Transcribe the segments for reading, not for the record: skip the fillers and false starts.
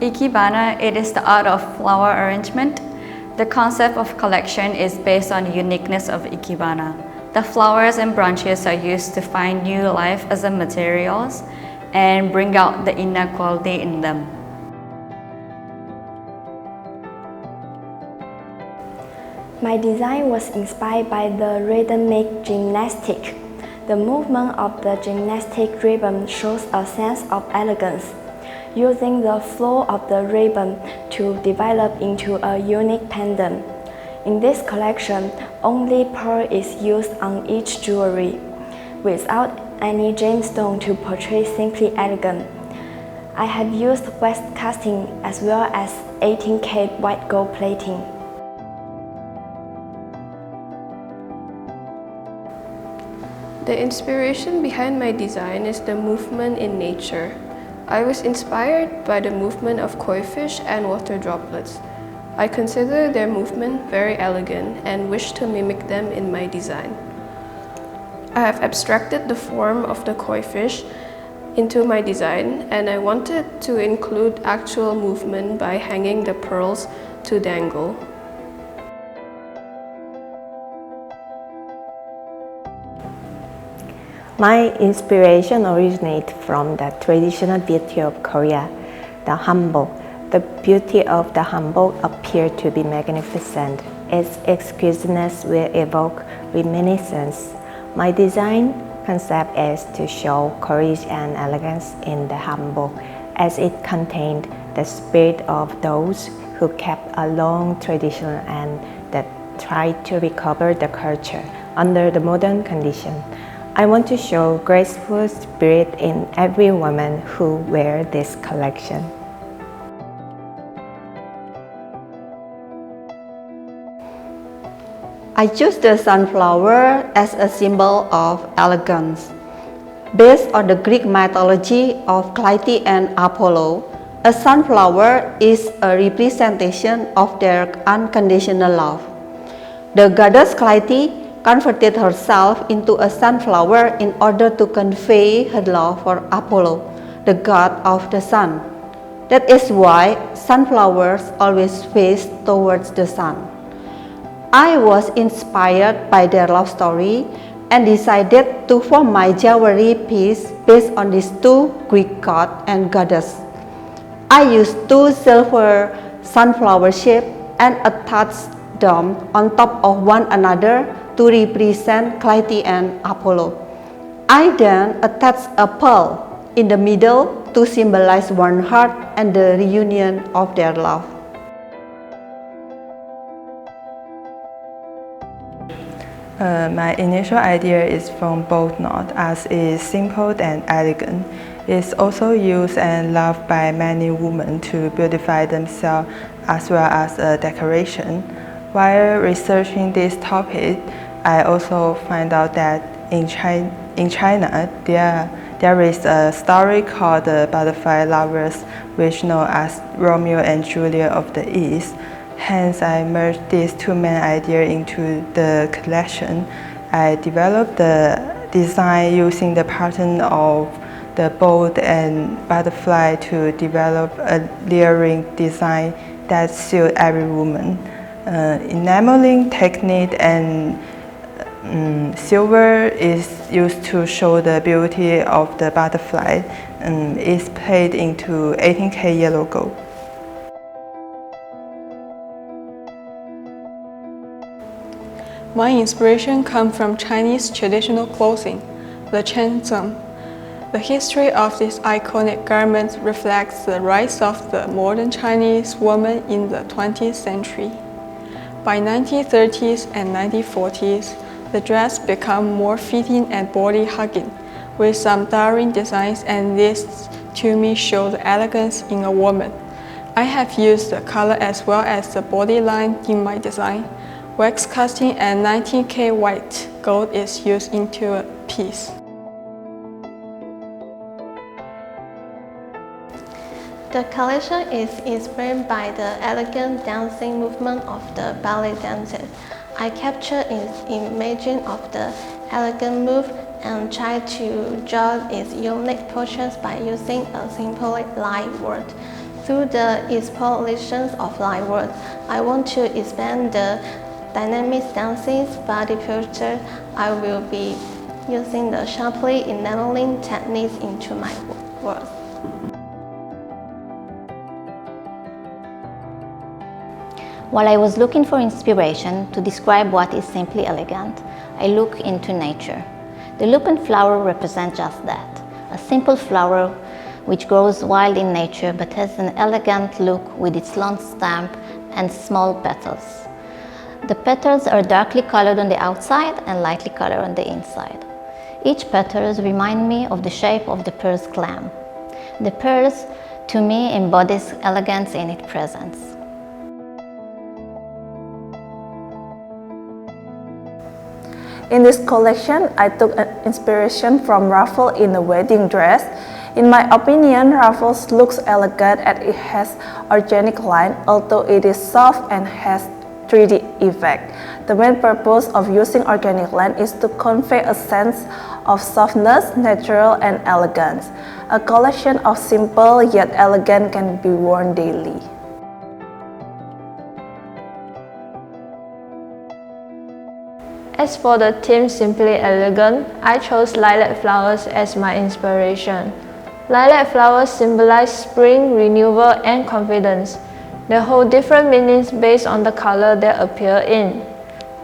Ikebana, it is the art of flower arrangement. The concept of collection is based on the uniqueness of Ikebana. The flowers and branches are used to find new life as a materials and bring out the inner quality in them. My design was inspired by the rhythmic gymnastic. The movement of the gymnastic ribbon shows a sense of elegance, using the flow of the ribbon to develop into a unique pendant. In this collection, only pearl is used on each jewelry, without any gemstone to portray simply elegant. I have used wax casting as well as 18K white gold plating. The inspiration behind my design is the movement in nature. I was inspired by the movement of koi fish and water droplets. I consider their movement very elegant and wish to mimic them in my design. I have abstracted the form of the koi fish into my design, and I wanted to include actual movement by hanging the pearls to dangle. My inspiration originates from the traditional beauty of Korea, the Hanbok. The beauty of the Hanbok appears to be magnificent. Its exquisiteness will evoke reminiscence. My design concept is to show courage and elegance in the Hanbok, as it contained the spirit of those who kept a long tradition and that tried to recover the culture under the modern condition. I want to show graceful spirit in every woman who wears this collection. I choose the sunflower as a symbol of elegance. Based on the Greek mythology of Clytie and Apollo, a sunflower is a representation of their unconditional love. The goddess Clytie converted herself into a sunflower in order to convey her love for Apollo, the god of the sun. That is why sunflowers always face towards the sun. I was inspired by their love story and decided to form my jewelry piece based on these two Greek god and goddess. I used two silver sunflower shapes and attached them on top of one another to represent Clytie and Apollo. I then attached a pearl in the middle to symbolize one heart and the reunion of their love. My initial idea is from both knot, as it is simple and elegant. It's also used and loved by many women to beautify themselves as well as a decoration. While researching this topic, I also find out that in China there is a story called the Butterfly Lovers, which known as Romeo and Juliet of the East. Hence, I merged these two main ideas into the collection. I developed the design using the pattern of the boat and butterfly to develop a layering design that suits every woman. Enameling technique and silver is used to show the beauty of the butterfly. It's played into 18K yellow gold. My inspiration comes from Chinese traditional clothing, the Zhang. The history of this iconic garment reflects the rise of the modern Chinese woman in the 20th century. By 1930s and 1940s, the dress became more fitting and body-hugging, with some daring designs, and this to me show the elegance in a woman. I have used the color as well as the body line in my design. Wax casting and 19K white gold is used into a piece. The collection is inspired by the elegant dancing movement of the ballet dancers. I captured its imaging of the elegant move and tried to draw its unique portions by using a simple line word. Through the explorations of light work, I want to expand the dynamic dancing body posture. I will be using the sharply enameling techniques into my work. While I was looking for inspiration to describe what is simply elegant, I looked into nature. The lupin flower represents just that, a simple flower which grows wild in nature but has an elegant look with its long stem and small petals. The petals are darkly colored on the outside and lightly colored on the inside. Each petals remind me of the shape of the pearl's clam. The pearls, to me, embodies elegance in its presence. In this collection, I took inspiration from Raffles in a wedding dress. In my opinion, Raffles looks elegant and it has organic line, although it is soft and has 3D effect. The main purpose of using organic line is to convey a sense of softness, natural and elegance. A collection of simple yet elegant can be worn daily. As for the theme Simply Elegant, I chose lilac flowers as my inspiration. Lilac flowers symbolize spring, renewal, and confidence. They hold different meanings based on the color they appear in.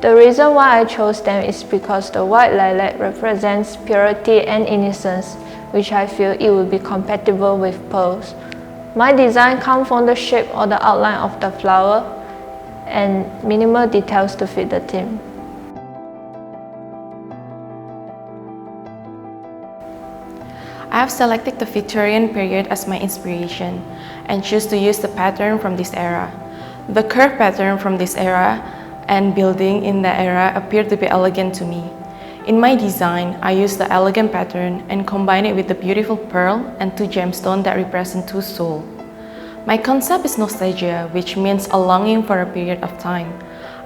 The reason why I chose them is because the white lilac represents purity and innocence, which I feel it will be compatible with pearls. My design comes from the shape or the outline of the flower and minimal details to fit the theme. I have selected the Victorian period as my inspiration and choose to use the pattern from this era. The curved pattern from this era and building in that era appear to be elegant to me. In my design, I use the elegant pattern and combine it with the beautiful pearl and two gemstones that represent two souls. My concept is nostalgia, which means a longing for a period of time.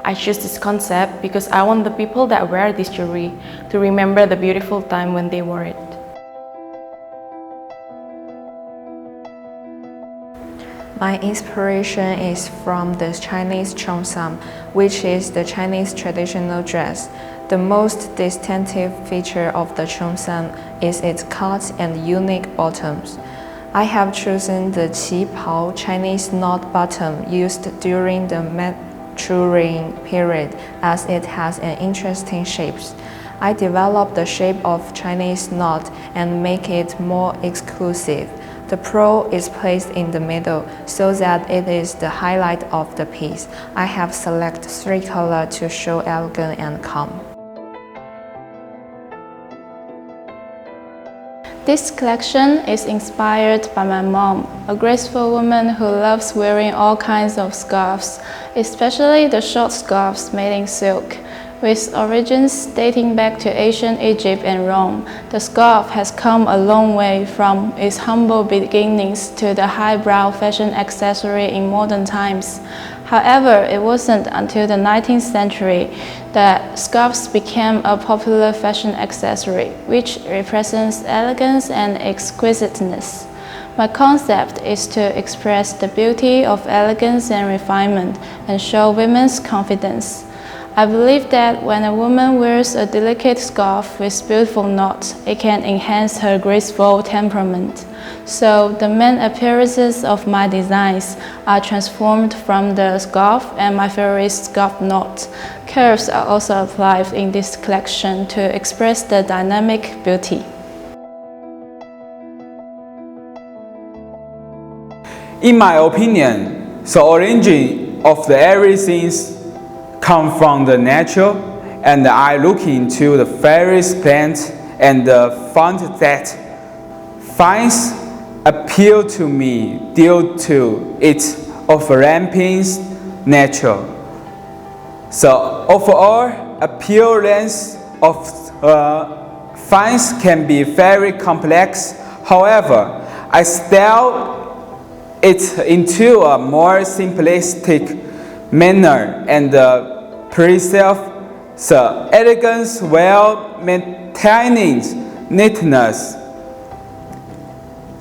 I choose this concept because I want the people that wear this jewelry to remember the beautiful time when they wore it. My inspiration is from the Chinese cheongsam, which is the Chinese traditional dress. The most distinctive feature of the cheongsam is its cut and unique bottoms. I have chosen the qipao Chinese knot bottom used during the maturing period as it has an interesting shape. I developed the shape of Chinese knot and make it more exclusive. The pearl is placed in the middle so that it is the highlight of the piece. I have selected 3 colors to show elegant and calm. This collection is inspired by my mom, a graceful woman who loves wearing all kinds of scarves, especially the short scarves made in silk. With origins dating back to ancient Egypt and Rome, the scarf has come a long way from its humble beginnings to the highbrow fashion accessory in modern times. However, it wasn't until the 19th century that scarves became a popular fashion accessory, which represents elegance and exquisiteness. My concept is to express the beauty of elegance and refinement and show women's confidence. I believe that when a woman wears a delicate scarf with beautiful knots, it can enhance her graceful temperament. So the main appearances of my designs are transformed from the scarf and my favorite scarf knot. Curves are also applied in this collection to express the dynamic beauty. In my opinion, the origin of the everything come from the nature, and I look into the various plants and found that finds appeal to me due to its overlapping nature. The overall appearance of finds can be very complex. However, I style it into a more simplistic manner and preserve the elegance while maintaining neatness.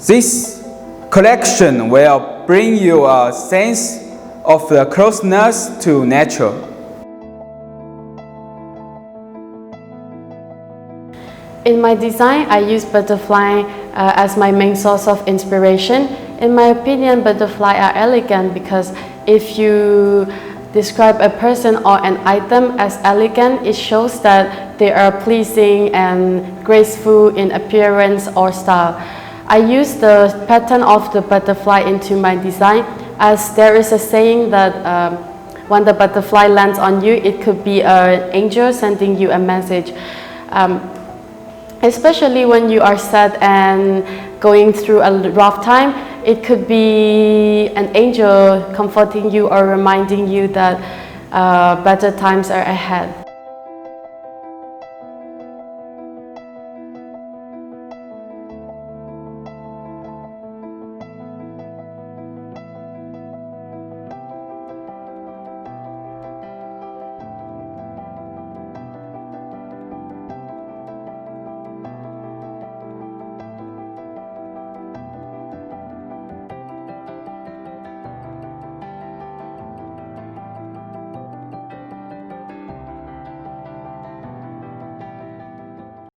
This collection will bring you a sense of the closeness to nature. In my design, I use butterfly as my main source of inspiration. In my opinion, butterfly are elegant because if you describe a person or an item as elegant, it shows that they are pleasing and graceful in appearance or style. I use the pattern of the butterfly into my design, as there is a saying that when the butterfly lands on you, it could be an angel sending you a message. Especially when you are sad and going through a rough time, it could be an angel comforting you or reminding you that better times are ahead.